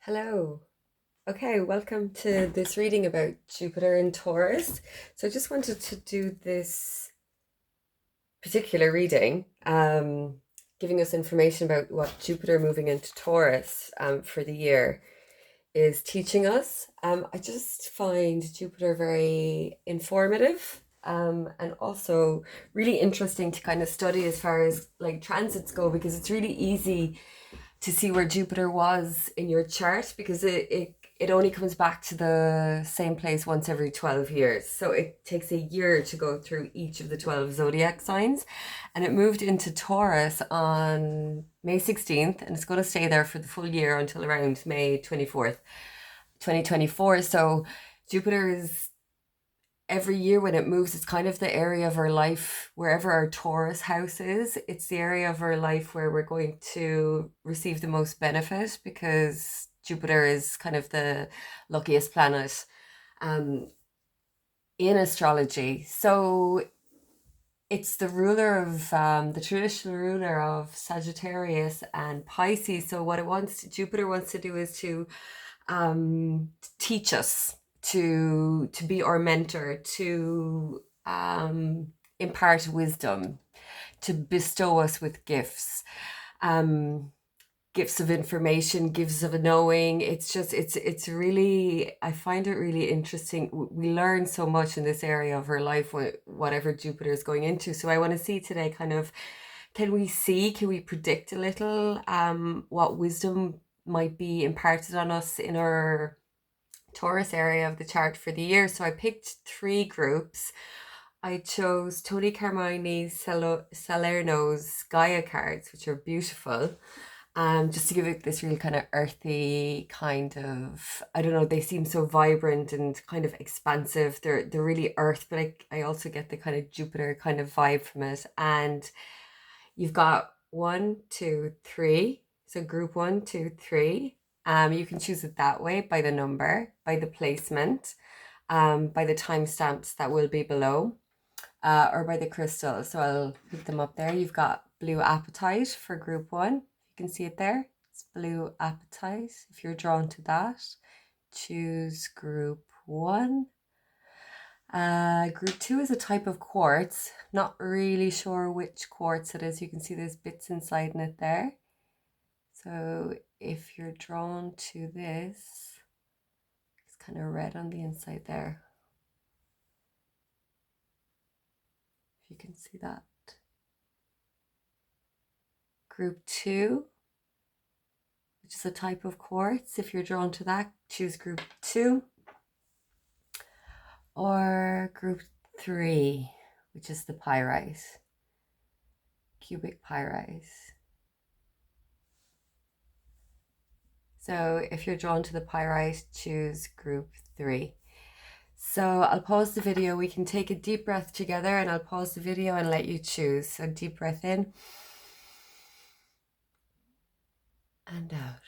Hello. Okay, welcome to this reading about Jupiter in Taurus. So I just wanted to do this particular reading, giving us information about what Jupiter moving into Taurus for the year is teaching us. I just find Jupiter very informative. And also really interesting to kind of study as far as like transits go, because it's really easy to see where Jupiter was in your chart, because it only comes back to the same place once every 12 years. So it takes a year to go through each of the 12 zodiac signs. And it moved into Taurus on May 16th, and it's going to stay there for the full year until around May 24th, 2024. So Jupiter is every year when it moves, it's kind of the area of our life, wherever our Taurus house is, it's the area of our life where we're going to receive the most benefit, because Jupiter is kind of the luckiest planet in astrology. So it's the ruler of the traditional ruler of Sagittarius and Pisces. So what Jupiter wants to do is to teach us, to be our mentor, to impart wisdom, to bestow us with gifts, gifts of information, gifts of knowing. It's really, I find it really interesting. We learn so much in this area of our life, whatever Jupiter is going into. So I want to see today kind of, can we predict a little what wisdom might be imparted on us in our Taurus area of the chart for the year. So I picked three groups. I chose Toni Carmine Salerno's Gaia cards, which are beautiful. Just to give it this really kind of earthy kind of, I don't know, they seem so vibrant and kind of expansive. They're really earth, but I also get the kind of Jupiter kind of vibe from it. And you've got 1, 2, 3. So group 1, 2, 3. You can choose it that way, by the number, by the placement, by the timestamps that will be below, or by the crystal. So I'll put them up there. You've got blue apatite for group 1. You can see it there. It's blue apatite. If you're drawn to that, choose group 1. Group 2 is a type of quartz. Not really sure which quartz it is. You can see there's bits inside in it there. So if you're drawn to this, it's kind of red on the inside there. If you can see that. Group 2, which is a type of quartz. If you're drawn to that, choose group 2. Or group 3, which is the pyrite, cubic pyrite. So if you're drawn to the pyrite, choose group 3. So I'll pause the video. We can take a deep breath together, and I'll pause the video and let you choose. So deep breath in and out.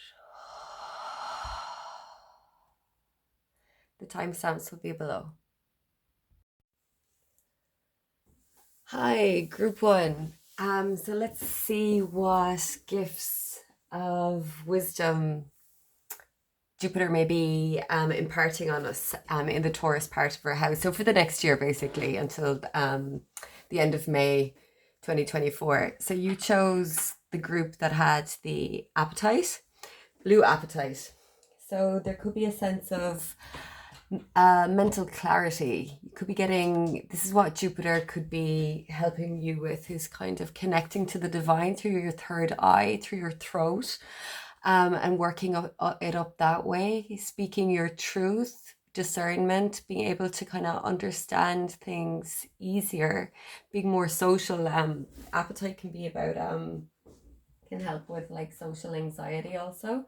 The timestamps will be below. Hi, group 1. So let's see what gifts of wisdom Jupiter may be imparting on us in the Taurus part of our house. So for the next year, basically, until the end of May 2024. So you chose the group that had the apatite, blue apatite. So there could be a sense of mental clarity. You could be getting, this is what Jupiter could be helping you with, is kind of connecting to the divine through your third eye, through your throat. And working it up that way, speaking your truth, discernment, being able to kind of understand things easier, being more social. Appetite can be about, can help with like social anxiety also.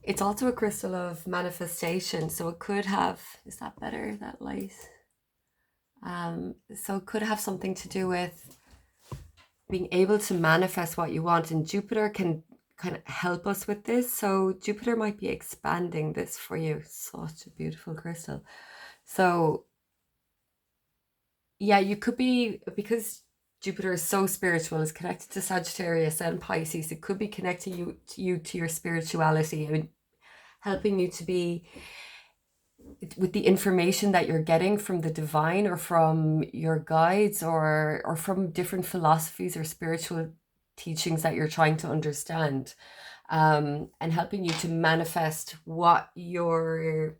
It's also a crystal of manifestation. So it could have, is that better, that light? So it could have something to do with being able to manifest what you want, and Jupiter can kind of help us with this. So Jupiter might be expanding this for you. Such a beautiful crystal. So yeah, you could be, because Jupiter is so spiritual. It's connected to Sagittarius and Pisces. It could be connecting you to your spirituality and helping you to be with the information that you're getting from the divine or from your guides or from different philosophies or spiritual teachings that you're trying to understand, and helping you to manifest what you're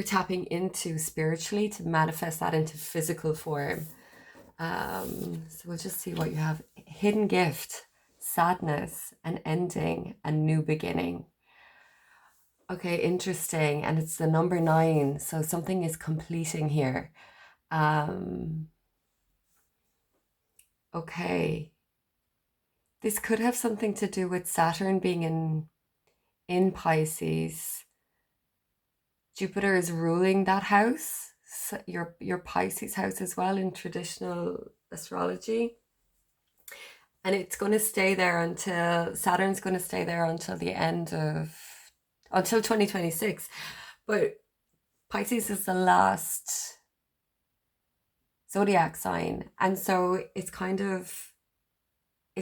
tapping into spiritually, to manifest that into physical form. So we'll just see what you have. Hidden gift, sadness, an ending, a new beginning. Okay, interesting. And it's the number 9. So something is completing here. Okay. This could have something to do with Saturn being in Pisces. Jupiter is ruling that house, so your Pisces house as well in traditional astrology. And it's going to stay there until Saturn's going to stay there until until 2026. But Pisces is the last zodiac sign. And so it's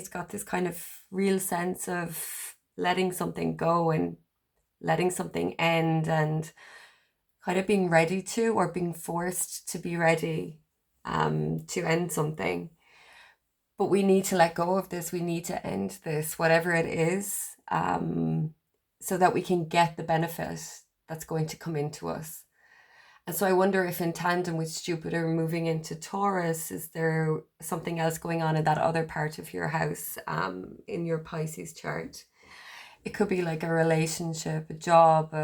got this kind of real sense of letting something go and letting something end, and kind of being ready to, or being forced to be ready to end something. But we need to let go of this. We need to end this, whatever it is, so that we can get the benefit that's going to come into us. And so I wonder if in tandem with Jupiter moving into Taurus, is there something else going on in that other part of your house, in your Pisces chart? It could be like a relationship, a job,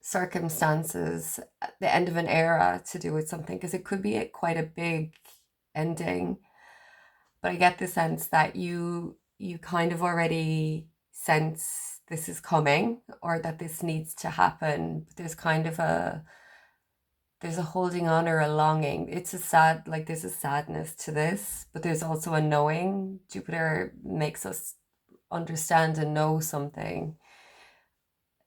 circumstances, the end of an era to do with something, because it could be quite a big ending. But I get the sense that you kind of already sense this is coming, or that this needs to happen. There's kind of there's a holding on or a longing. It's there's a sadness to this, but there's also a knowing. Jupiter makes us understand and know something,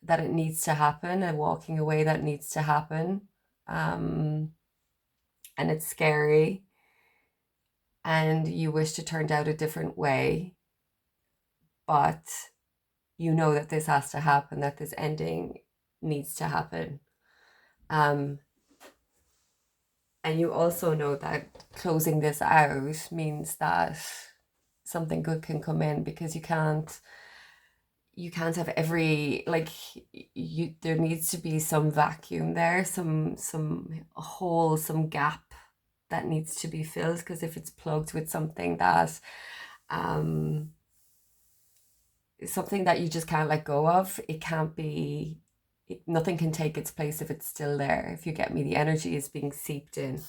that it needs to happen, and walking away that needs to happen. And it's scary, and you wish to turn out a different way, but you know that this has to happen, that this ending needs to happen. And you also know that closing this out means that something good can come in, because you can't have every, there needs to be some vacuum there, some hole, some gap that needs to be filled, because if it's plugged with something that something that you just can't let go of, nothing can take its place if it's still there. If you get me, the energy is being seeped in.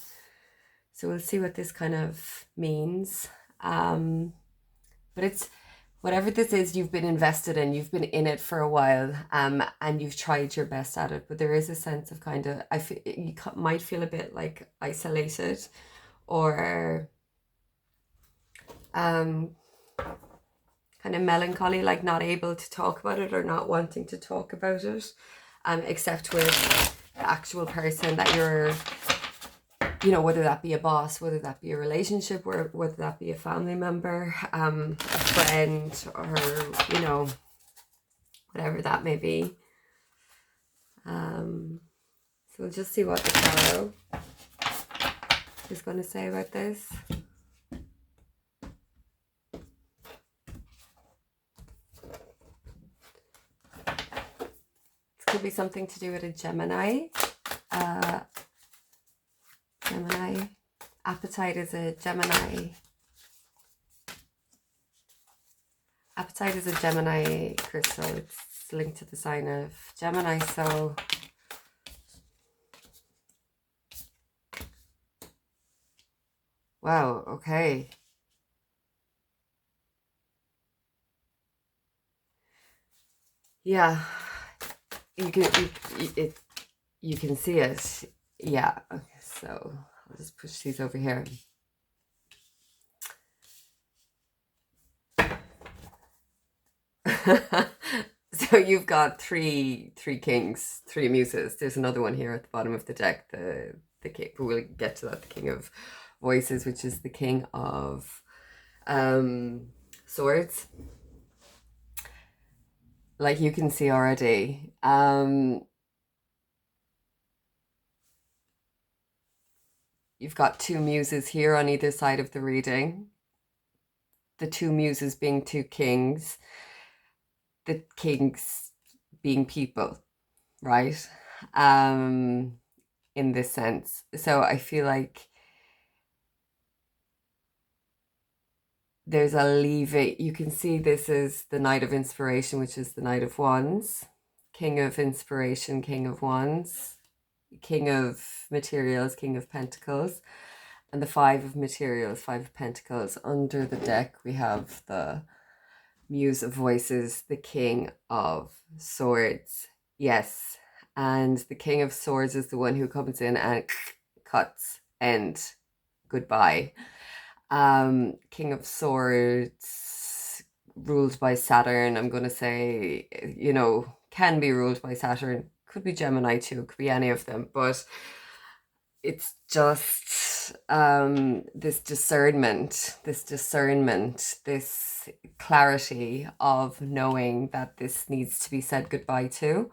So we'll see what this kind of means. But it's, whatever this is, you've been invested in, you've been in it for a while, and you've tried your best at it. But there is a sense of kind of, you might feel a bit like isolated, or kind of melancholy, like not able to talk about it, or not wanting to talk about it, except with the actual person that you're, whether that be a boss, whether that be a relationship, or whether that be a family member, a friend, or, whatever that may be. So we'll just see what the tarot is going to say about this. Could be something to do with a Gemini. Gemini. Apatite is a Gemini. Apatite is a Gemini crystal. It's linked to the sign of Gemini. So wow, okay. Yeah. You can see it. Yeah. Okay, so I'll just push these over here. So you've got three kings, 3 muses. There's another one here at the bottom of the deck, the king, but we'll get to that, the King of Voices, which is the King of Swords. Like you can see already, you've got two muses here on either side of the reading. The two muses being two kings, the kings being people, right? In this sense. So I feel like there's a leaving. You can see this is the Knight of Inspiration, which is the Knight of Wands, King of Inspiration, King of Wands, King of Materials, King of Pentacles, and the Five of Materials, Five of Pentacles. Under the deck, we have the Muse of Voices, the King of Swords. Yes. And the King of Swords is the one who comes in and cuts, end, goodbye. King of Swords, ruled by Saturn, I'm going to say, you know, can be ruled by Saturn. Could be Gemini too, could be any of them. But it's just this discernment, this clarity of knowing that this needs to be said goodbye to.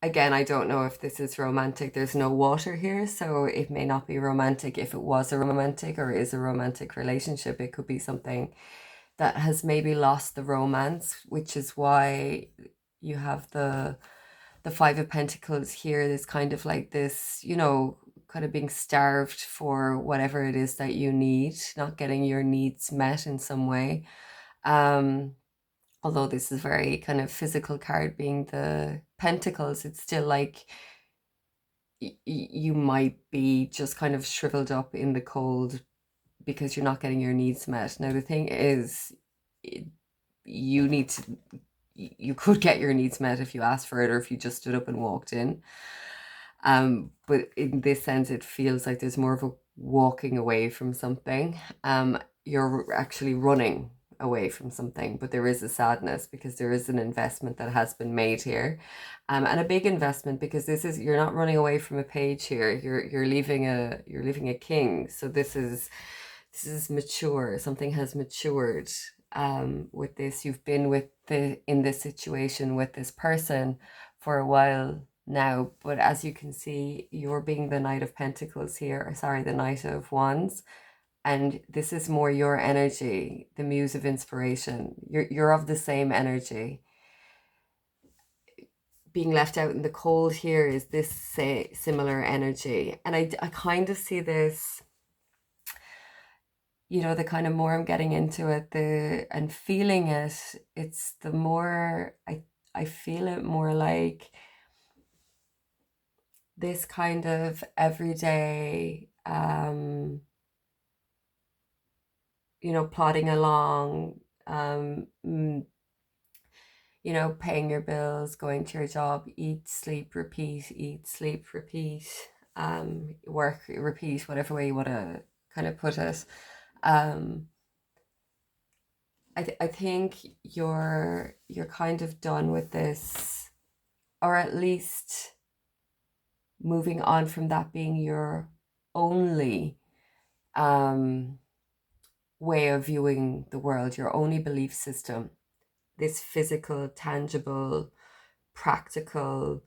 Again, I don't know if this is romantic. There's no water here, so it may not be romantic. If it was a romantic or is a romantic relationship, it could be something that has maybe lost the romance, which is why you have the Five of Pentacles here. There's kind of like this, you know, kind of being starved for whatever it is that you need, not getting your needs met in some way. Although this is very kind of physical card being the Pentacles, it's still like you might be just kind of shriveled up in the cold because you're not getting your needs met. Now, the thing is, you need to, you could get your needs met if you asked for it or if you just stood up and walked in. But in this sense, it feels like there's more of a walking away from something. You're actually running away from something, but there is a sadness because there is an investment that has been made here, and a big investment, because this is, you're not running away from a page here. You're leaving a king. So this is mature. Something has matured with this. You've been in this situation with this person for a while now, but as you can see, you're being the Knight of Pentacles here, or sorry, the Knight of Wands, and this is more your energy, the Muse of Inspiration. You're of the same energy. Being left out in the cold here is this similar energy, and I kind of see this, you know, the kind of more I'm getting into it, and feeling it, it's the more I feel it more like this kind of everyday, you know, plodding along, you know, paying your bills, going to your job, eat, sleep, repeat, work, repeat, whatever way you want to kind of put it. I think you're kind of done with this, or at least moving on from that being your only way of viewing the world, your only belief system. This physical, tangible, practical,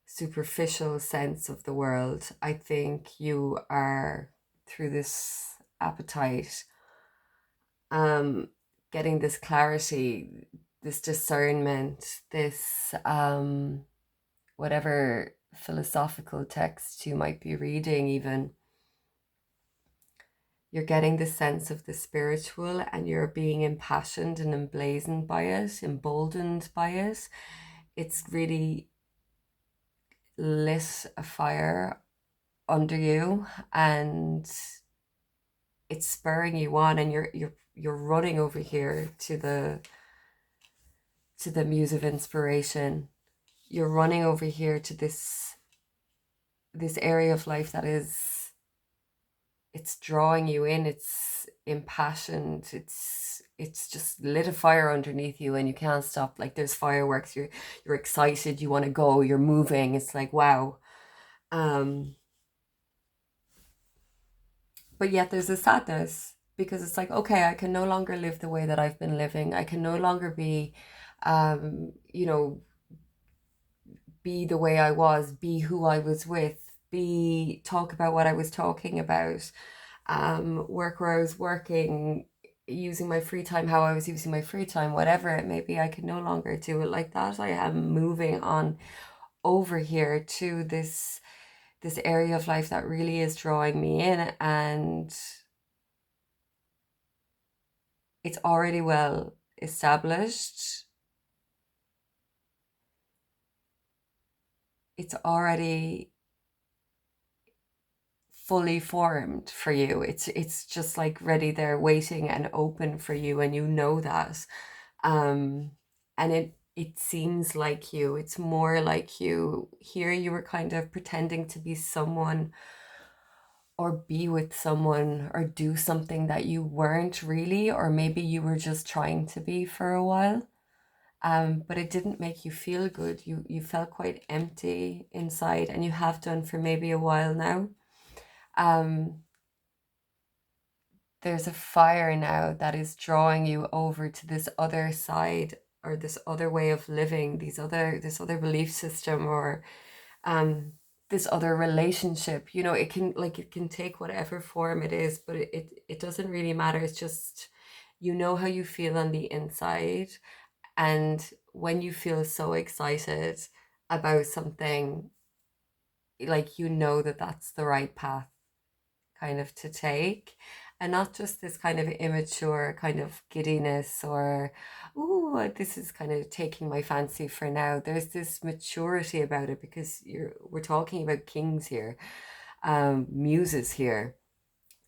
superficial sense of the world. I think you are, through this appetite, getting this clarity, this discernment, this whatever philosophical text you might be reading, even, you're getting the sense of the spiritual, and you're being impassioned and emblazoned by it, emboldened by it. It's really lit a fire under you, and it's spurring you on, and you're running over here to the Muse of Inspiration. You're running over here to this area of life that is, it's drawing you in, it's impassioned, it's just lit a fire underneath you, and you can't stop. Like, there's fireworks, you're excited, you want to go, you're moving. It's like, wow. But yet there's a sadness because it's like, okay, I can no longer live the way that I've been living. I can no longer be, you know, be the way I was, be who I was with, be talk about what I was talking about, work where I was working, using my free time how I was using my free time, whatever it may be. I can no longer do it like that. I am moving on over here to this area of life that really is drawing me in, and it's already well established. It's already fully formed for you. It's just like ready there waiting and open for you, and you know that. Um and it seems like you. It's more like you. Here you were kind of pretending to be someone or be with someone or do something that you weren't really, or maybe you were just trying to be for a while. But it didn't make you feel good. You felt quite empty inside, and you have done for maybe a while now. Um, there's a fire now that is drawing you over to this other side, or this other way of living, this other belief system, or um this other relationship. You know, it can take whatever form it is, but it doesn't really matter. It's just, you know how you feel on the inside. And when you feel so excited about something, like, you know that that's the right path kind of to take, and not just this kind of immature kind of giddiness or, oh, this is kind of taking my fancy for now. There's this maturity about it, because we're talking about kings here, muses here.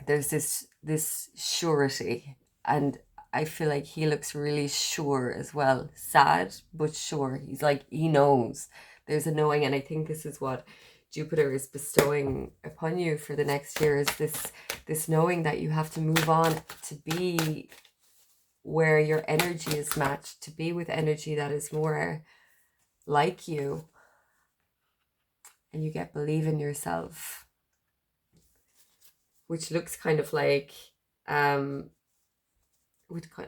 There's this surety, and I feel like he looks really sure as well. Sad but sure. He's like, he knows. There's a knowing, and I think this is what Jupiter is bestowing upon you for the next year, is this knowing that you have to move on to be where your energy is matched, to be with energy that is more like you, and you get believe in yourself, which looks kind of like um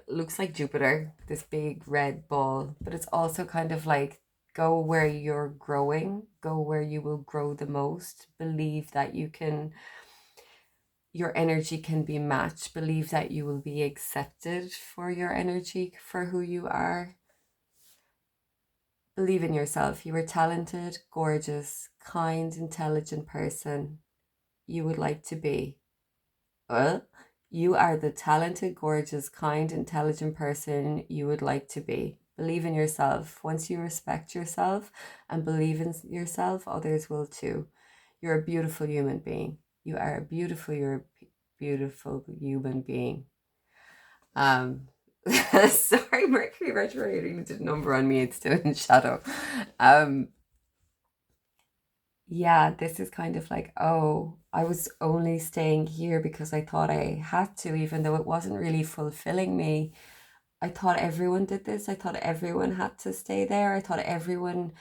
looks like Jupiter, this big red ball, but it's also kind of like, go where you're growing, go where you will grow the most. Believe that you can, your energy can be matched. Believe that you will be accepted for your energy, for who you are. Believe in yourself. You are talented, gorgeous, kind, intelligent person you would like to be. Well, you are the talented, gorgeous, kind, intelligent person you would like to be. Believe in yourself. Once you respect yourself and believe in yourself, others will too. You're a beautiful human being. You're a beautiful human being. Um, sorry, Mercury retrograde really did a number on me. It's still in shadow. Um, yeah, this is kind of like, oh, I was only staying here because I thought I had to, even though it wasn't really fulfilling me. I thought everyone did this. I thought everyone had to stay there. I thought everyone,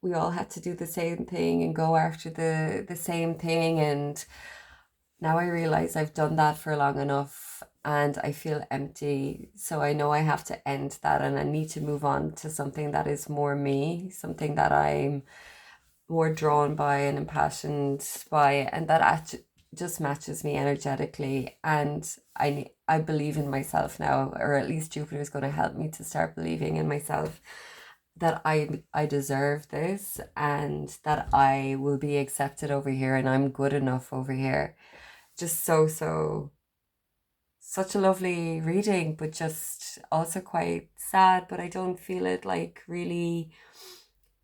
we all had to do the same thing and go after the same thing. And now I realize I've done that for long enough and I feel empty. So I know I have to end that, and I need to move on to something that is more me, something that I'm more drawn by and impassioned by, and that just matches me energetically. And I believe in myself now, or at least Jupiter is going to help me to start believing in myself, that I deserve this, and that I will be accepted over here, and I'm good enough over here. Just such a lovely reading, but just also quite sad. But I don't feel it like really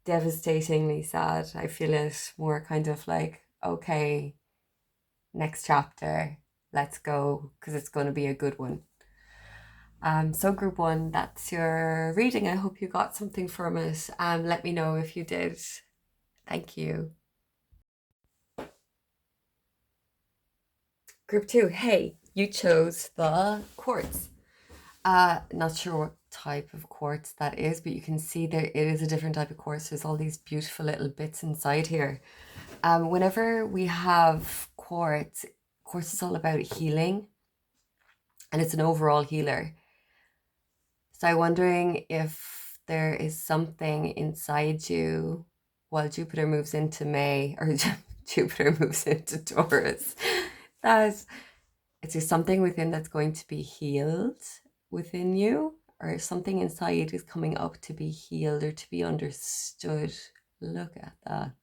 devastatingly sad. I feel it more kind of like, okay, next chapter, let's go, because it's going to be a good one. So group one, that's your reading. I hope you got something from it. Let me know if you did. Thank you. Group two, hey, you chose the quartz. Not sure what type of quartz that is, but you can see there it is a different type of quartz. There's all these beautiful little bits inside here. Whenever we have quartz course, it's all about healing, and it's an overall healer. So I'm wondering if there is something inside you while Jupiter moves into May, or Jupiter moves into Taurus, that is there something within that's going to be healed within you, or something inside is coming up to be healed or to be understood. Look at that.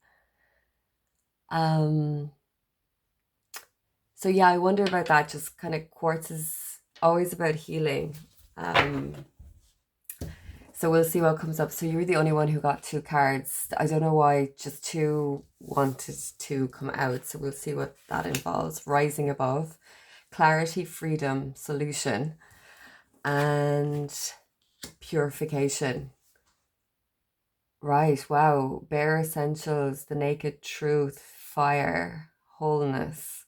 So yeah, I wonder about that. Just kind of, quartz is always about healing. So we'll see what comes up. So you're the only one who got 2 cards. I don't know why just 2 wanted to come out. So we'll see what that involves. Rising above, clarity, freedom, solution, and purification. Right. Wow. Bare essentials, the naked truth, fire, wholeness.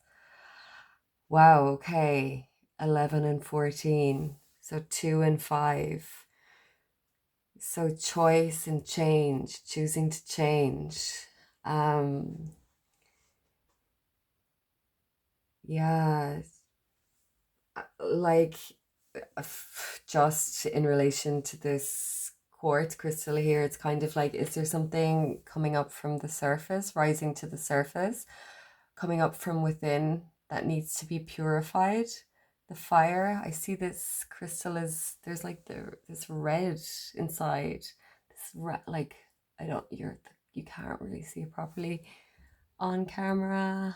Wow. Okay. 11 and 14. So 2 and 5. So choice and change, choosing to change. Yeah, like just in relation to this quartz crystal here, it's kind of like, is there something coming up from the surface, rising to the surface, coming up from within that needs to be purified? The fire, I see this crystal is, there's like this red inside, this like, I don't, you can't really see it properly on camera,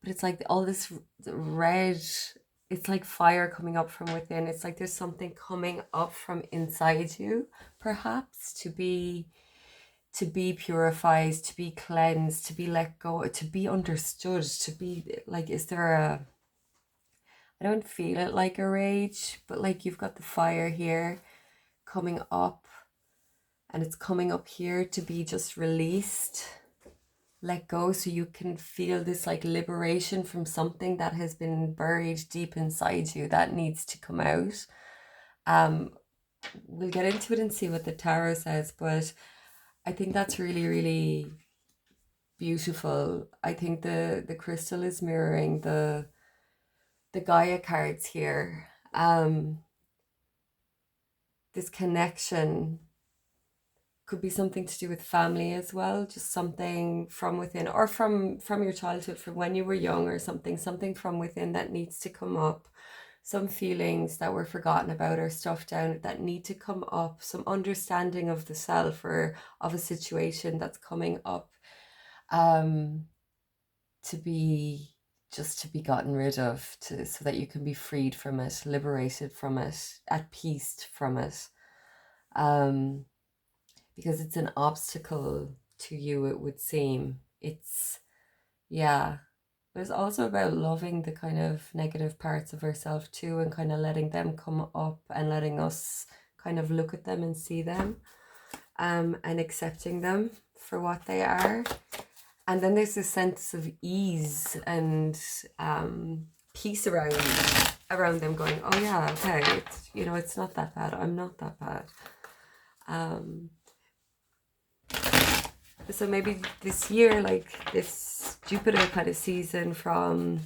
but it's like all this red, it's like fire coming up from within. It's like there's something coming up from inside you, perhaps, to be purified, to be cleansed, to be let go, to be understood, to be like, is there a, I don't feel it like a rage, but like you've got the fire here coming up, and it's coming up here to be just released, let go, so you can feel this like liberation from something that has been buried deep inside you that needs to come out. We'll get into it and see what the tarot says, but I think that's really, really beautiful. I think the crystal is mirroring the Gaia cards here. This connection could be something to do with family as well, just something from within, or from your childhood, from when you were young, or something from within that needs to come up, some feelings that were forgotten about or stuffed down that need to come up, some understanding of the self or of a situation that's coming up, to be gotten rid of, so that you can be freed from it, liberated from it, at peace from it. Because it's an obstacle to you, it would seem. It's, yeah. But it's also about loving the kind of negative parts of ourselves too, and kind of letting them come up and letting us kind of look at them and see them, and accepting them for what they are. And then there's this sense of ease and peace around them, going, oh yeah, okay, it's, it's not that bad. I'm not that bad. So maybe this year, like this Jupiter kind of season from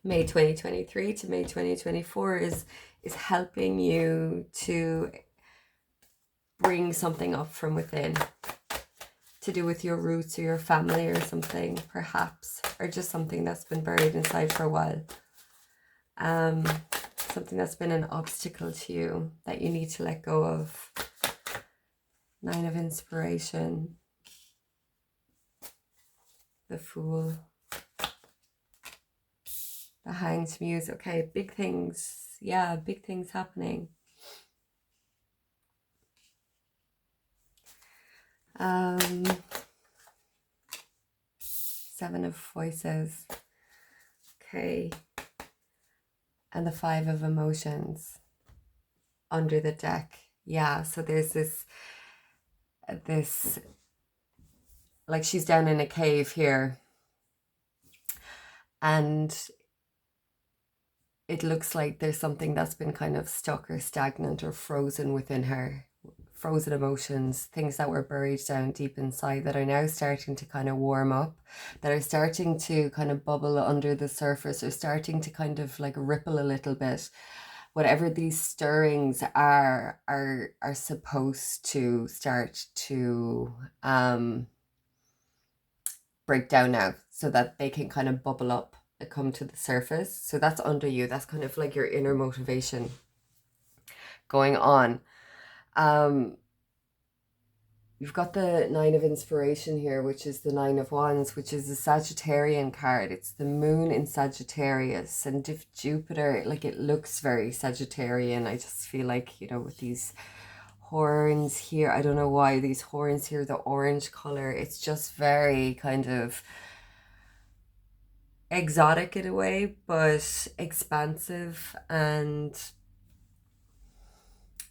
May 2023 to May 2024 is helping you to bring something up from within, to do with your roots or your family or something, perhaps, or just something that's been buried inside for a while. Something that's been an obstacle to you that you need to let go of. 9 of Inspiration. The Fool. The Hanged Muse. Okay, big things. Yeah, big things happening. 7 of Voices. Okay. And the 5 of Emotions under the deck. Yeah, so there's this, like she's down in a cave here, and it looks like there's something that's been kind of stuck or stagnant or frozen within her frozen emotions, things that were buried down deep inside that are now starting to kind of warm up, that are starting to kind of bubble under the surface, or starting to kind of like ripple a little bit. Whatever these stirrings are supposed to start to break down now, so that they can kind of bubble up and come to the surface. So that's under you. That's kind of like your inner motivation going on. You've got the Nine of Inspiration here, which is the Nine of Wands, which is a Sagittarian card. It's the moon in Sagittarius. And if Jupiter, like, it looks very Sagittarian. I just feel like, you know, with these horns here, I don't know why these horns here, the orange color, it's just very kind of exotic in a way, but expansive. And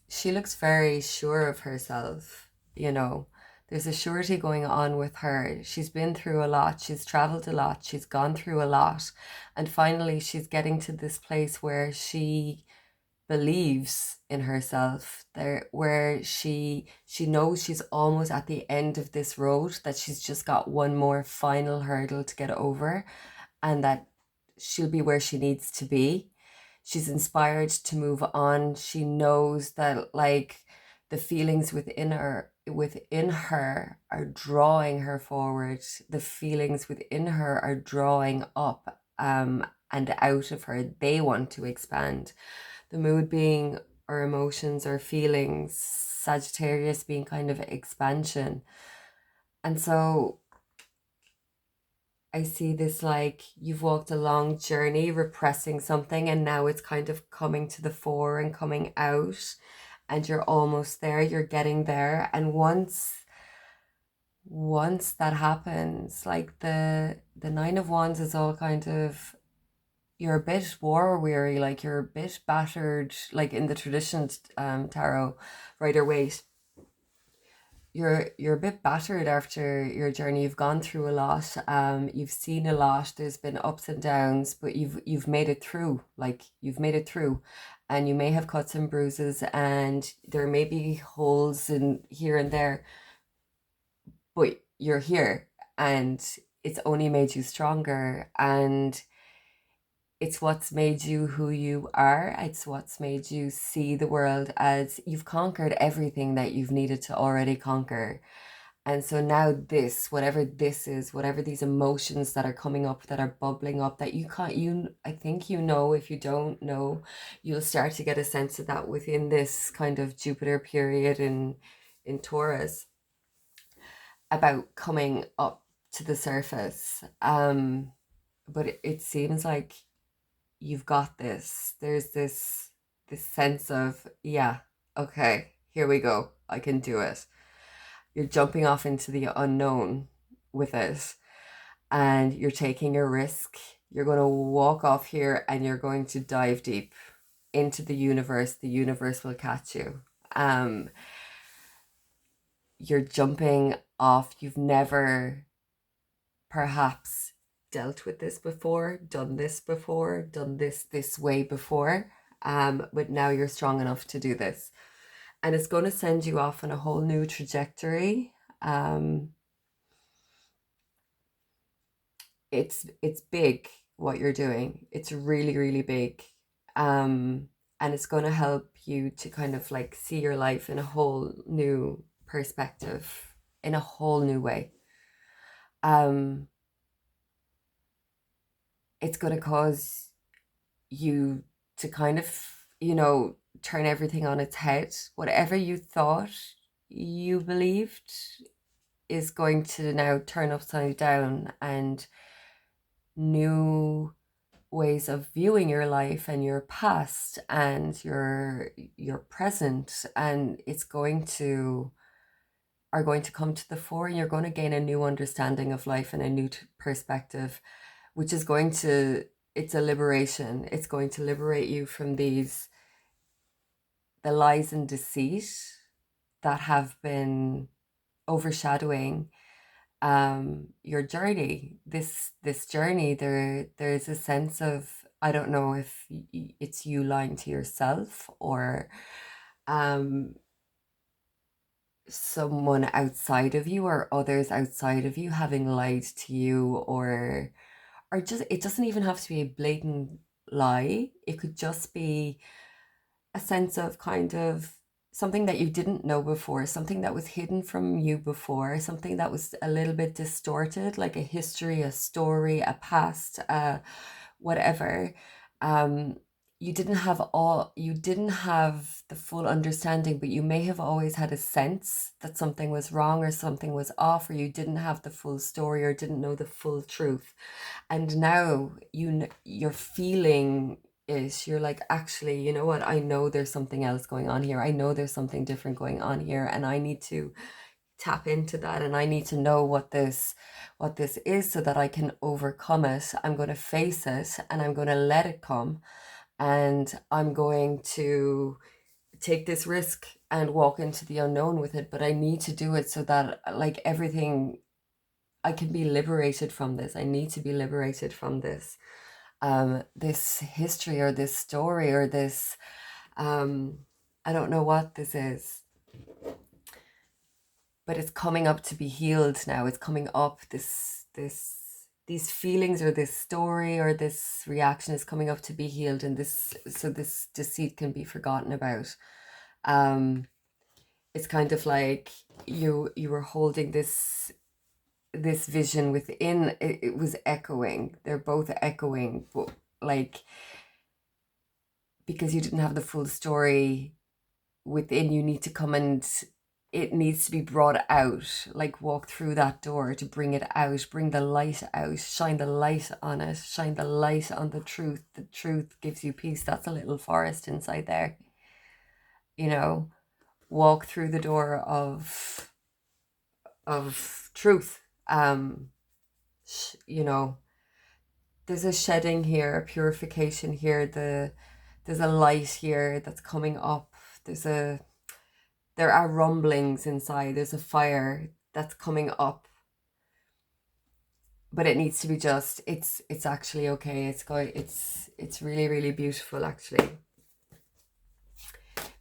she looks very sure of herself, you know. There's a surety going on with her. She's been through a lot. She's traveled a lot. She's gone through a lot. And finally, she's getting to this place where she believes in herself, there where she knows she's almost at the end of this road, that she's just got one more final hurdle to get over, and that she'll be where she needs to be. She's inspired to move on. She knows that, like, the feelings within her are drawing her forward. The feelings within her are drawing up and out of her. They want to expand. The mood being our emotions or feelings, Sagittarius being kind of expansion. And so I see this like you've walked a long journey repressing something, and now it's kind of coming to the fore and coming out, and you're almost there, you're getting there. And once that happens, like the Nine of Wands is all kind of, you're a bit war weary, like you're a bit battered, like in the tradition tarot Rider Waite. You're a bit battered after your journey. You've gone through a lot. You've seen a lot. There's been ups and downs, but you've made it through. Like, you've made it through, and you may have cuts and bruises, and there may be holes in here and there, but you're here, and it's only made you stronger. And it's what's made you who you are. It's what's made you see the world as you've conquered everything that you've needed to already conquer. And so now this, whatever this is, whatever these emotions that are coming up, that are bubbling up, that you can't, I think, you know, if you don't know, you'll start to get a sense of that within this kind of Jupiter period in Taurus, about coming up to the surface. But it seems like you've got this. There's this sense of, yeah, okay, here we go. I can do it. You're jumping off into the unknown with it, and you're taking a risk. You're going to walk off here and you're going to dive deep into the universe. The universe will catch you. You're jumping off. You've never perhaps dealt with this before, done this before, done this way before, but now you're strong enough to do this, and it's going to send you off on a whole new trajectory. It's big what you're doing. It's really, really big, and it's going to help you to kind of like see your life in a whole new perspective, in a whole new way. It's going to cause you to kind of, you know, turn everything on its head. Whatever you thought you believed is going to now turn upside down, and new ways of viewing your life and your past and your present, and are going to come to the fore, and you're going to gain a new understanding of life and a new perspective, which is going to, it's a liberation. It's going to liberate you from the lies and deceit that have been overshadowing your journey. This journey, there's a sense of, I don't know if it's you lying to yourself, or someone outside of you or others outside of you having lied to you, or just, it doesn't even have to be a blatant lie. It could just be a sense of kind of something that you didn't know before, something that was hidden from you before, something that was a little bit distorted, like a history, a story, a past, whatever. Um, you didn't have the full understanding, but you may have always had a sense that something was wrong or something was off, or you didn't have the full story or didn't know the full truth. And now you're feeling it. You're like, actually, you know what? I know there's something else going on here. I know there's something different going on here, and I need to tap into that, and I need to know what this is so that I can overcome it. I'm going to face it, and I'm going to let it come, and I'm going to take this risk and walk into the unknown with it. But I need to do it so that, like, everything, I can be liberated from this. I need to be liberated from this, this history or this story or this, I don't know what this is, but it's coming up to be healed now. It's coming up, these feelings or this story or this reaction is coming up to be healed, and this, so this deceit can be forgotten about. It's kind of like you were holding this vision within. It was echoing. They're both echoing, but like, because you didn't have the full story within, you need to come, and it needs to be brought out, like walk through that door to bring it out, bring the light out, shine the light on it, shine the light on the truth. The truth gives you peace. That's a little forest inside there, you know. Walk through the door of truth. You know, there's a shedding here, a purification here, there's a light here that's coming up. There are rumblings inside. There's a fire that's coming up, but it needs to be just, it's actually okay. It's really, really beautiful, actually,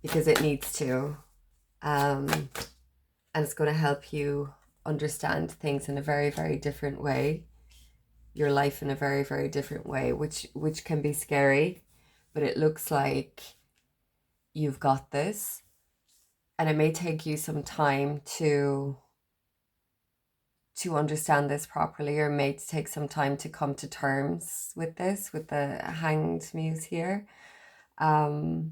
because it needs to, and it's going to help you understand things in a very, very different way, your life in a very, very different way, which can be scary, but it looks like you've got this. And it may take you some time to understand this properly, or may take some time to come to terms with this, with the hanged muse here. But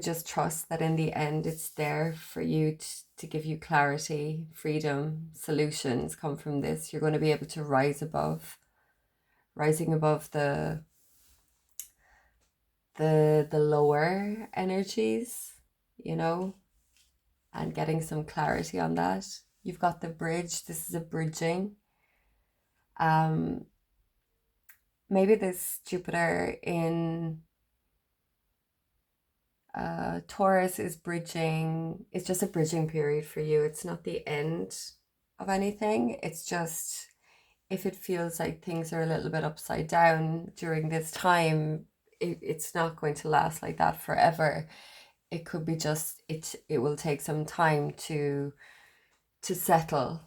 just trust that in the end it's there for you to give you clarity, freedom, solutions come from this. You're going to be able to rising above the lower energies, you know, and getting some clarity on that. You've got the bridge. This is a bridging. Maybe this Jupiter in Taurus is bridging. It's just a bridging period for you. It's not the end of anything. It's just, if it feels like things are a little bit upside down during this time, it's not going to last like that forever. It could be just, it will take some time to settle.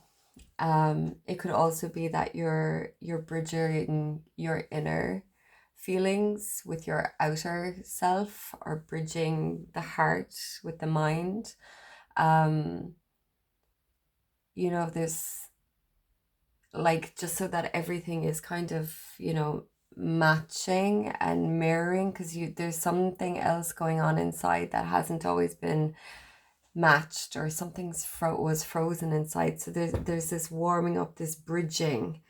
It could also be that you're bridging your inner feelings with your outer self, or bridging the heart with the mind. You know, this, like, just so that everything is kind of, you know, matching and mirroring, because there's something else going on inside that hasn't always been matched, or something's was frozen inside. So there's this warming up, this bridging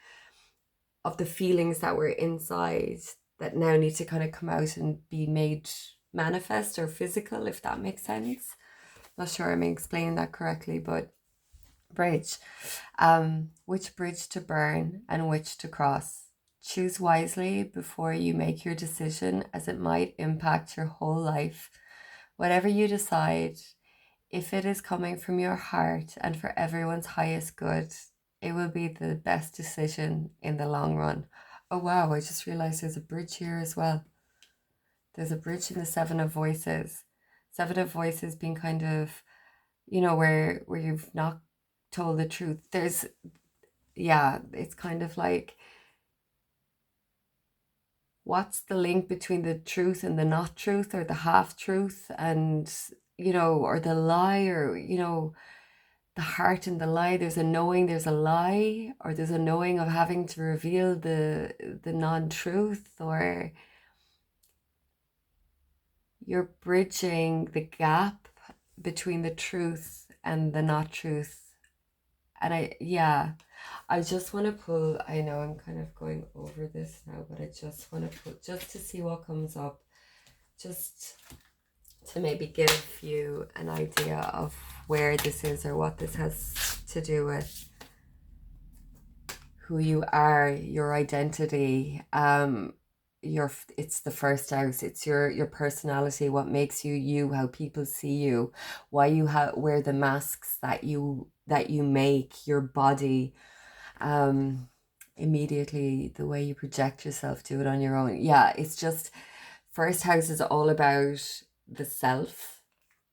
of the feelings that were inside that now need to kind of come out and be made manifest or physical, if that makes sense. Not sure I'm explaining that correctly, but bridge. Which bridge to burn and which to cross. Choose wisely before you make your decision, as it might impact your whole life. Whatever you decide, if it is coming from your heart and for everyone's highest good, it will be the best decision in the long run. Oh wow, I just realized there's a bridge here as well. There's a bridge in the Seven of Voices. Seven of Voices being kind of where you've not told the truth. It's kind of like, what's the link between the truth and the not truth, or the half truth, and or the lie, or the heart and the lie. There's a knowing, there's a lie, or there's a knowing of having to reveal the non-truth, or you're bridging the gap between the truth and the not truth. And I just want to pull, I know I'm kind of going over this now, but I just want to pull, just to see what comes up, just to maybe give you an idea of where this is, or what this has to do with who you are, your identity. It's the first house. It's your personality, what makes you you, how people see you, why you wear the masks that you make, your body, immediately the way you project yourself, do it on your own. Yeah, it's just, first house is all about the self.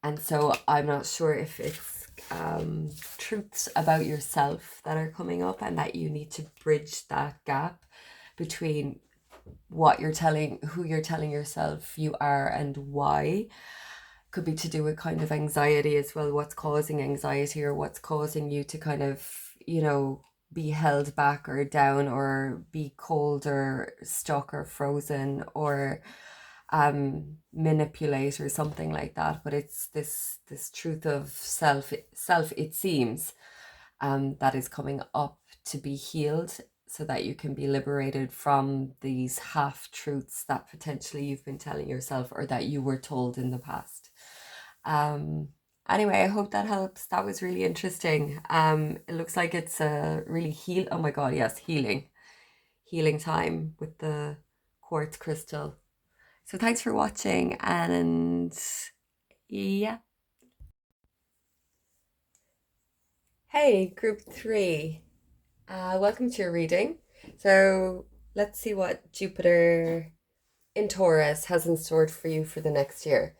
And so I'm not sure if it's truths about yourself that are coming up, and that you need to bridge that gap between who you're telling yourself you are, and why. Could be to do with kind of anxiety as well, what's causing anxiety, or what's causing you to kind of, be held back or down, or be cold or stuck or frozen, or manipulate, or something like that. But it's this truth of self, it seems, that is coming up to be healed, so that you can be liberated from these half truths that potentially you've been telling yourself, or that you were told in the past. Anyway, I hope that helps. That was really interesting. It looks like it's a really oh my God, yes, healing time with the quartz crystal. So thanks for watching, and yeah. Hey, group 3. Welcome to your reading. So let's see what Jupiter in Taurus has in store for you for the next year.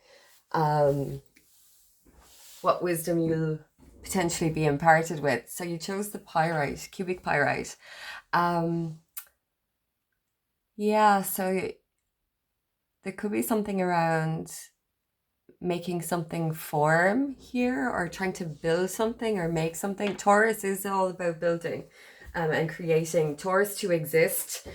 What wisdom you'll potentially be imparted with. So you chose the pyrite, cubic pyrite. So there could be something around making something form here, or trying to build something or make something. Taurus is all about building and creating. Taurus, to exist,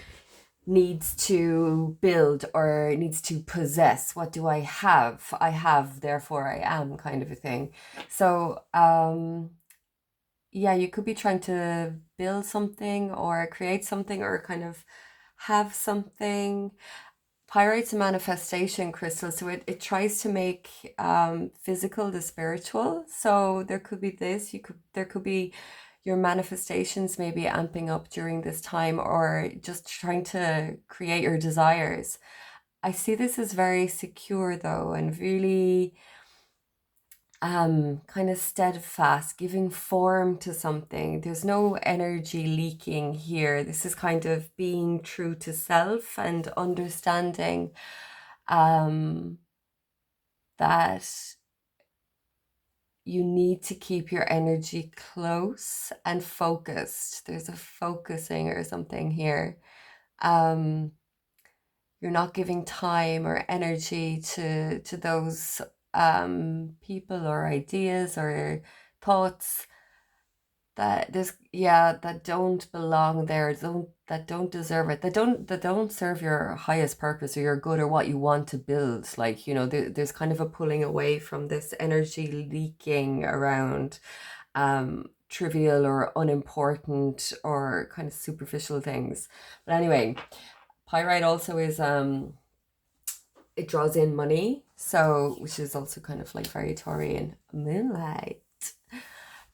needs to build, or needs to possess. What do I have? I have, therefore I am, kind of a thing. So you could be trying to build something, or create something, or kind of have something. Pyrite's a manifestation crystal, so it tries to make physical the spiritual. So there could be there could be your manifestations maybe amping up during this time, or just trying to create your desires. I see this as very secure though, and really kind of steadfast, giving form to something. There's no energy leaking here. This is kind of being true to self, and understanding that you need to keep your energy close and focused. There's a focusing or something here. You're not giving time or energy to those people or ideas or thoughts that that don't belong there, that don't deserve it, that don't serve your highest purpose, or your good, or what you want to build. Like, there's kind of a pulling away from this energy leaking around trivial or unimportant or kind of superficial things. But anyway, pyrite also is it draws in money, so, which is also kind of like very Taurian. Moonlight,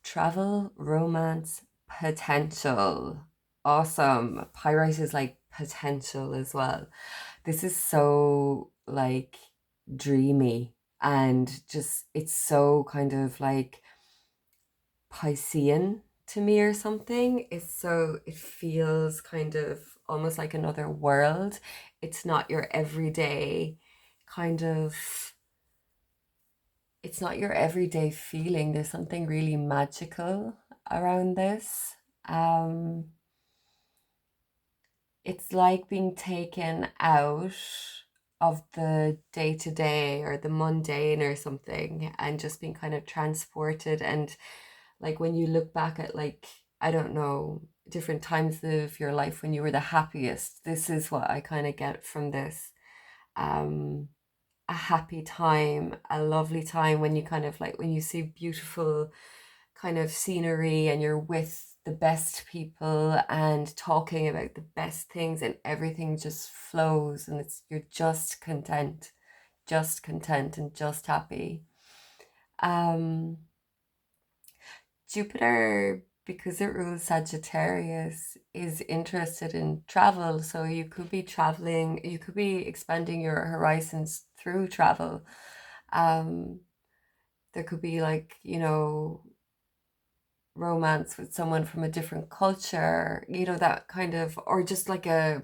travel, romance, potential. Awesome. Pyrite is like potential as well. This is so like dreamy, and just, it's so kind of like Piscean to me or something. It feels kind of almost like another world. It's not your everyday kind of it's not your everyday feeling. There's something really magical around this. Um, it's like being taken out of the day to day or the mundane or something and just being kind of transported. And like when you look back at, like, I don't know, different times of your life when you were the happiest, this is what I kind of get from this. Um, a happy time, a lovely time when you kind of like when you see beautiful kind of scenery and you're with the best people and talking about the best things and everything just flows and it's you're just content and just happy. Um Jupiter, because it rules Sagittarius, is interested in travel. So you could be traveling, you could be expanding your horizons through travel. Um, there could be like, romance with someone from a different culture, that kind of, or just like a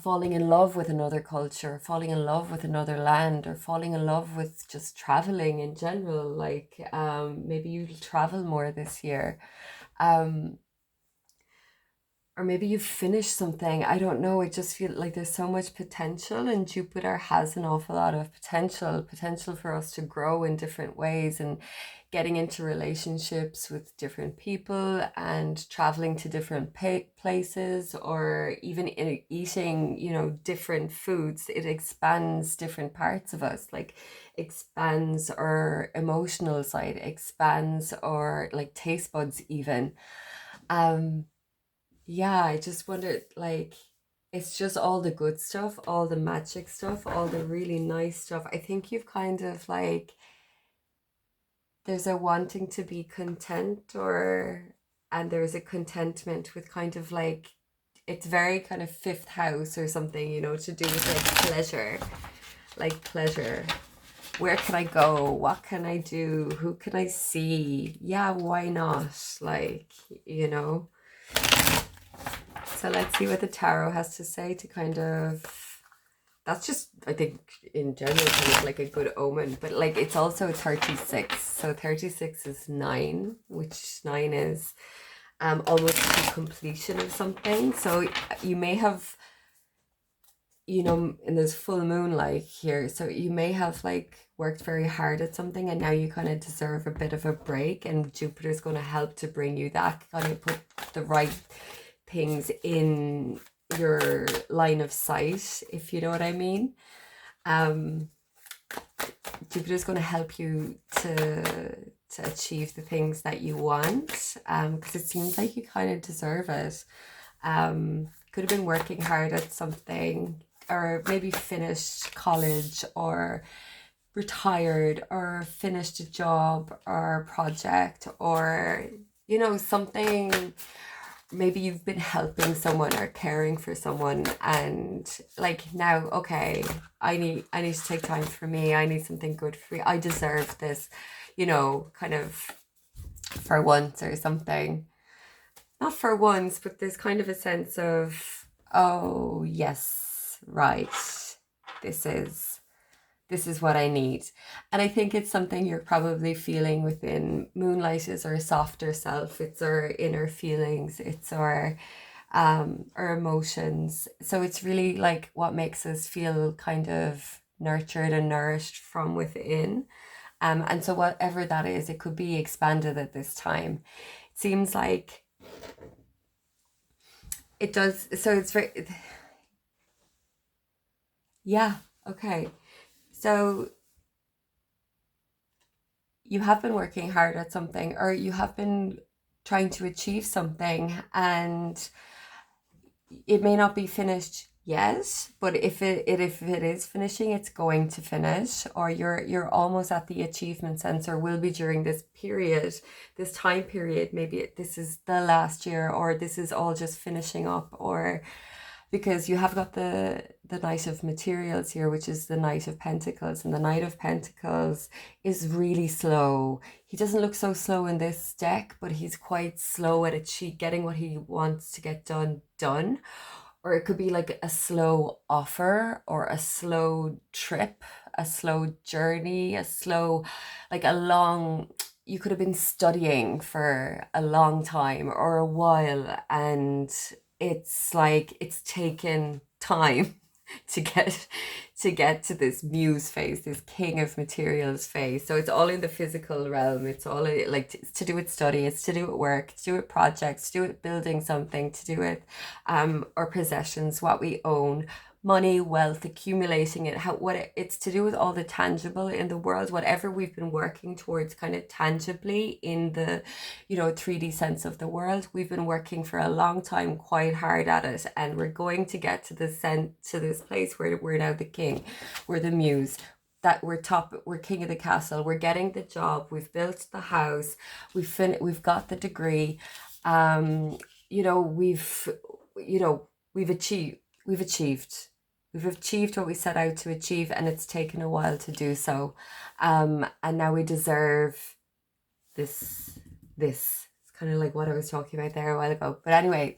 falling in love with another culture, falling in love with another land, or falling in love with just traveling in general. Like maybe you'll travel more this year. Um, or maybe you've finished something. I don't know. I just feel like there's so much potential, and Jupiter has an awful lot of potential for us to grow in different ways and getting into relationships with different people and traveling to different places, or even eating, different foods. It expands different parts of us, like expands our emotional side, expands our like taste buds even. Um, yeah, I just wondered, like, it's just all the good stuff, all the magic stuff, all the really nice stuff. I think you've kind of like, there's a wanting to be content, and there's a contentment with kind of like, it's very kind of fifth house or something, to do with like pleasure. Where can I go? What can I do? Who can I see? Yeah, why not? Like, you know. So let's see what the tarot has to say to kind of. That's just, I think, in general, kind of like a good omen. But like, it's also 36. So 36 is 9, which 9 is almost the completion of something. So you may have, in this full moonlight here, so you may have like worked very hard at something and now you kind of deserve a bit of a break, and Jupiter's going to help to bring you that, kind of put the right things in your line of sight, if you know what I mean. Um, Jupiter's going to help you to achieve the things that you want, because it seems like you kind of deserve it. Could have been working hard at something, or maybe finished college, or retired, or finished a job or project, or something. Maybe you've been helping someone or caring for someone, and like now, okay, I need to take time for me. I need something good for me. I deserve this, kind of for once or something. Not for once, but there's kind of a sense of, oh yes, right. This is this is what I need. And I think it's something you're probably feeling within. Moonlight is our softer self, it's our inner feelings, it's our emotions. So it's really like what makes us feel kind of nurtured and nourished from within. And so whatever that is, it could be expanded at this time. It seems like it does. So it's very, yeah, okay. So you have been working hard at something, or you have been trying to achieve something, and it may not be finished yet, but if it is finishing, it's going to finish, or you're almost at the achievement sense, or will be during this period, this time period. Maybe this is the last year, or this is all just finishing up, or because you have got the Knight of Materials here, which is the Knight of Pentacles, and the Knight of Pentacles is really slow. He doesn't look so slow in this deck, but he's quite slow at getting what he wants to get done. or it could be like a slow offer or a slow trip, a slow journey, a slow, like a long, you could have been studying for a long time or a while, and it's like it's taken time to get to this muse phase, this king of materials phase. So it's all in the physical realm. It's all like it's to do with study, it's to do with work, to do with projects, to do with building something, to do with or possessions, what we own, money, wealth, accumulating it, how what it's to do with all the tangible in the world, whatever we've been working towards kind of tangibly in the 3D sense of the world. We've been working for a long time, quite hard at it, and we're going to get to this place where we're now the king, we're the muse, that we're king of the castle, we're getting the job, we've built the house, we've got the degree, you know we've you know we've achieved we've achieved we've achieved what we set out to achieve, and it's taken a while to do so, and now we deserve this it's kind of like what I was talking about there a while ago. But anyway,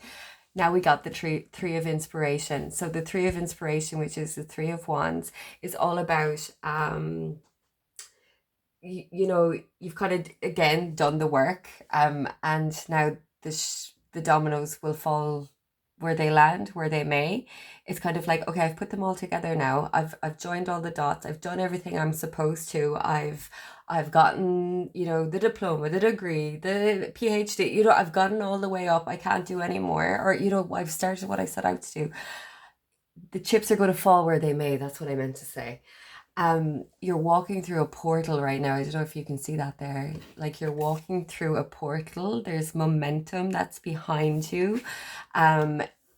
now we got the three of inspiration. So the three of inspiration, which is the three of wands, is all about you've kind of again done the work, and now the dominoes will fall where they land, where they may. It's kind of like, okay, I've put them all together now. I've joined all the dots. I've done everything I'm supposed to. I've gotten, the diploma, the degree, the PhD, I've gotten all the way up. I can't do any more. Or, I've started what I set out to do. The chips are going to fall where they may. That's what I meant to say. You're walking through a portal right now. I don't know if you can see that there. Like, you're walking through a portal. There's momentum that's behind you.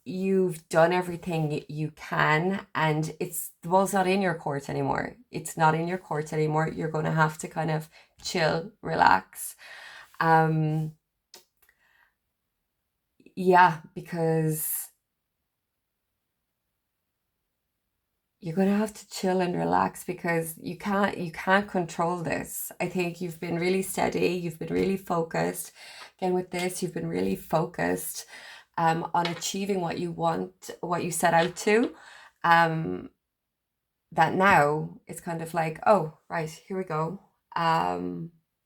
You've done everything you can, and the ball's not in your court anymore. It's not in your court anymore. You're going to have to kind of chill, relax. Yeah, because you're going to have to chill and relax, because you can't control this. I think you've been really steady, you've been really focused. Again, with this, you've been really focused on achieving what you want, what you set out to. That now it's kind of like, oh, right, here we go. I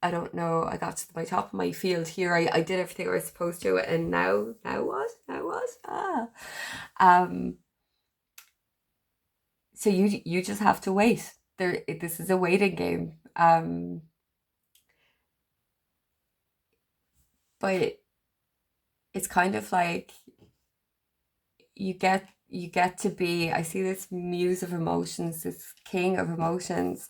don't know, I got to my top of my field here. I did everything I was supposed to, and now what? So you just have to wait. This is a waiting game. But it's kind of like you get to be, I see this muse of emotions, this king of emotions.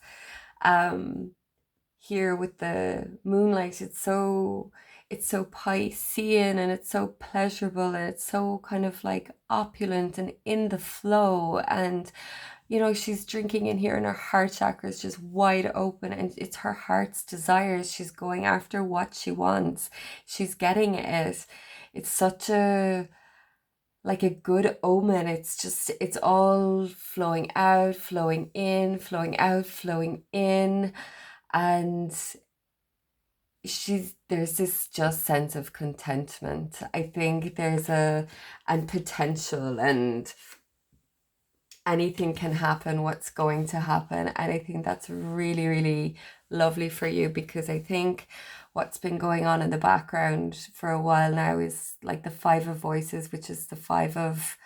Here with the moonlight, it's so Piscean, and it's so pleasurable, and it's so kind of like opulent and in the flow, and she's drinking in here, and her heart chakra is just wide open, and it's her heart's desires. She's going after what she wants. She's getting it. It's such a like a good omen. It's all flowing out, flowing in, flowing out, flowing in. And there's this just sense of contentment. I think and potential, and anything can happen, what's going to happen. And I think that's really, really lovely for you, because I think what's been going on in the background for a while now is like the Five of Voices, which is the Five of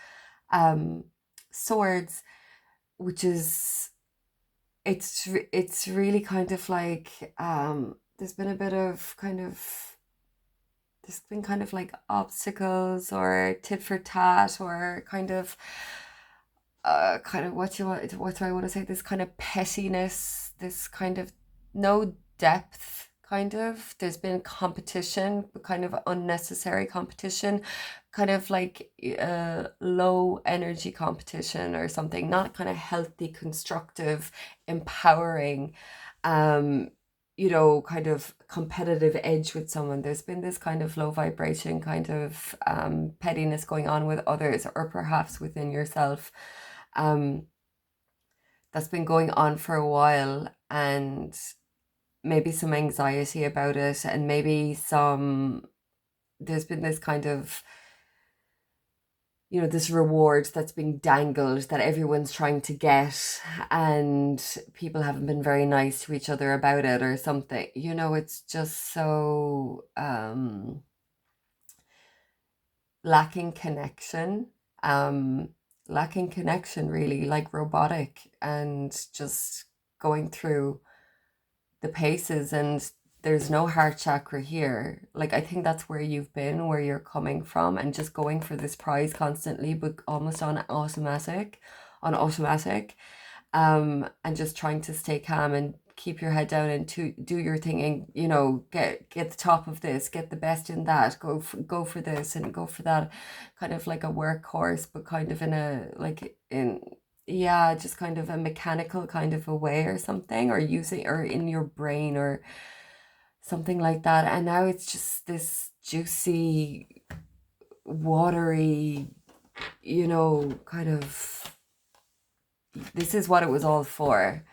Swords, which is it's really kind of like there's been a bit of kind of there's been kind of like obstacles, or tit for tat, or kind of what do I want to say, this kind of pettiness, this kind of no depth, kind of. There's been competition, kind of unnecessary competition, kind of like low energy competition or something, not kind of healthy, constructive, empowering, kind of competitive edge with someone. There's been this kind of low vibration, kind of pettiness going on with others, or perhaps within yourself, that's been going on for a while, and maybe some anxiety about it, and maybe there's been this kind of you know, this reward that's being dangled that everyone's trying to get, and people haven't been very nice to each other about it or something. You know, it's just so lacking connection. Um Lacking connection, really, like robotic, and just going through the paces, and there's no heart chakra here. Like, I think that's where you've been, where you're coming from, and just going for this prize constantly, but almost on automatic, and just trying to stay calm and keep your head down and to do your thing, and you know, get the top of this, get the best in that, go for this and go for that, kind of like a workhorse, but kind of in a, like, in, yeah, just kind of a mechanical kind of a way or something, or using, or in your brain or something like that. And now it's just this juicy, watery, you know, kind of, this is what it was all for.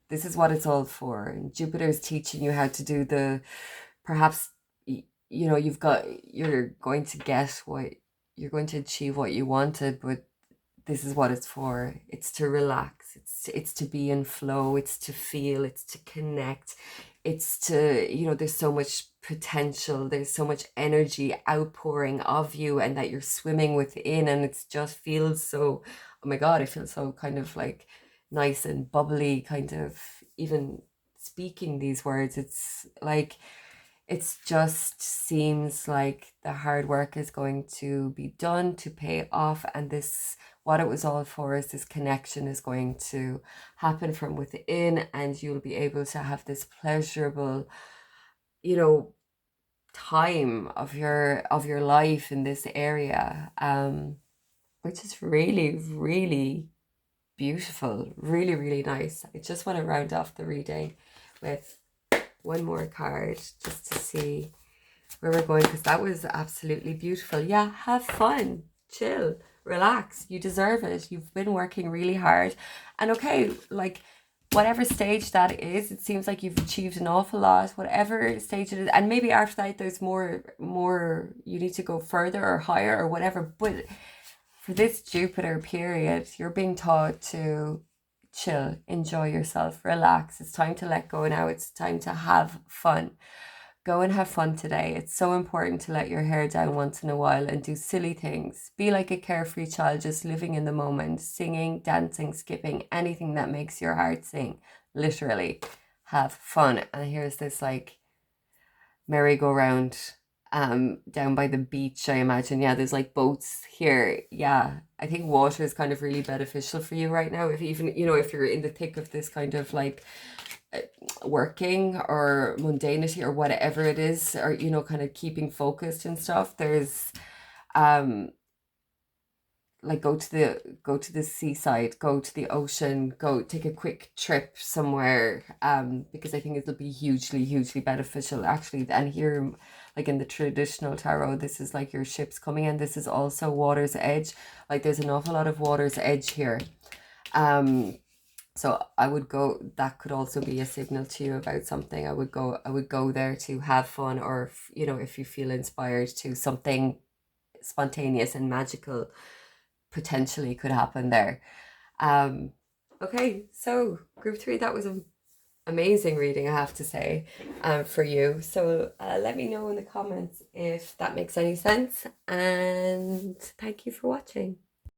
This is what it's all for. And Jupiter's teaching you how to do the, perhaps, you know, you're going to get what, you're going to achieve what you wanted, but this is what it's for. It's to relax. It's to be in flow. It's to feel. It's to connect. It's to, you know, there's so much potential. There's so much energy outpouring of you, and that you're swimming within, and it's just feels so, oh my God, it feels so kind of like nice and bubbly, kind of, even speaking these words. It's like, it's just seems like the hard work is going to be done to pay off, and this, what it was all for, is this connection is going to happen from within, and you'll be able to have this pleasurable, you know, time of your life in this area, which is really, really beautiful, really, really nice. I just want to round off the reading with one more card just to see where we're going, because that was absolutely beautiful. Yeah, have fun, chill, relax. You deserve it. You've been working really hard. And okay, like, whatever stage that is, it seems like you've achieved an awful lot, whatever stage it is. And maybe after that, there's more, you need to go further or higher or whatever. But for this Jupiter period, you're being taught to chill, enjoy yourself, relax. It's time to let go now. It's time to have fun. Go and have fun today. It's so important to let your hair down once in a while and do silly things. Be like a carefree child, just living in the moment, singing, dancing, skipping, anything that makes your heart sing. Literally, have fun. And here's this like merry-go-round down by the beach, I imagine. Yeah, there's like boats here. Yeah, I think water is kind of really beneficial for you right now. If even, you know, if you're in the thick of this kind of like working or mundanity or whatever it is, or, you know, kind of keeping focused and stuff, there's like go to the seaside, go to the ocean, go take a quick trip somewhere, because I think it'll be hugely beneficial actually. And here, like in the traditional tarot, this is like your ships coming in. This is also water's edge. Like, there's an awful lot of water's edge here. So I would go, that could also be a signal to you about something. I would go there to have fun, or you know, if you feel inspired to, something spontaneous and magical potentially could happen there. Okay, so group 3, that was an amazing reading, I have to say, for you. So let me know in the comments if that makes any sense, and thank you for watching.